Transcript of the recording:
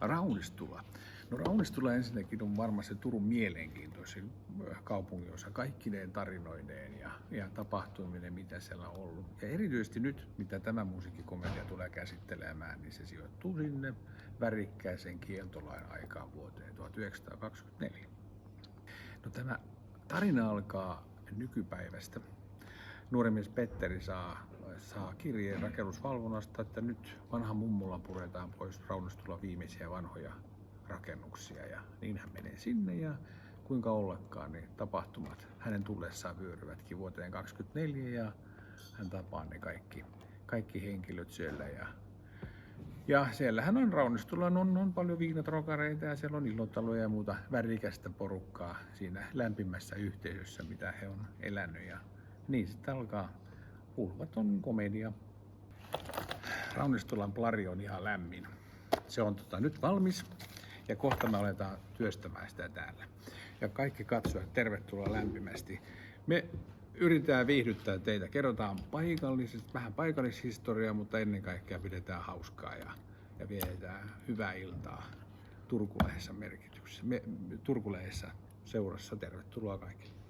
Raunistula. No Raunistula ensinnäkin on varmaan se Turun mielenkiintoisin kaupunginosa kaikkineen tarinoineen ja tapahtuminen, mitä siellä on ollut. Ja erityisesti nyt, mitä tämä musiikkikomedia tulee käsittelemään, niin se sijoittuu sinne värikkääseen kieltolain aikaan vuoteen 1924. No tämä tarina alkaa nykypäivästä. Nuori mies Petteri saa kirjeen rakennusvalvonnasta, että nyt vanha mummola puretaan pois Raunistulan viimeisiä vanhoja rakennuksia. Ja niin hän menee sinne ja kuinka ollakaan, niin tapahtumat hänen tullessaan vyöryvätkin vuoteen 2024 ja hän tapaa ne kaikki henkilöt siellä. Ja siellähän on Raunistulan on paljon viinatrokareita ja siellä on ilotaloja ja muuta värikästä porukkaa siinä lämpimässä yhteisössä, mitä he on elänyt. Ja niin sitten alkaa pulvaton komedia. Raunistulan plari on ihan lämmin. Se on nyt valmis ja kohta me aletaan työstämään sitä täällä. Ja kaikki katsojat, tervetuloa lämpimästi. Me yritetään viihdyttää teitä. Kerrotaan vähän paikallishistoriaa, mutta ennen kaikkea pidetään hauskaa ja vietetään hyvää iltaa turkulaisessa merkityksessä. Turkulaisessa seurassa. Tervetuloa kaikille.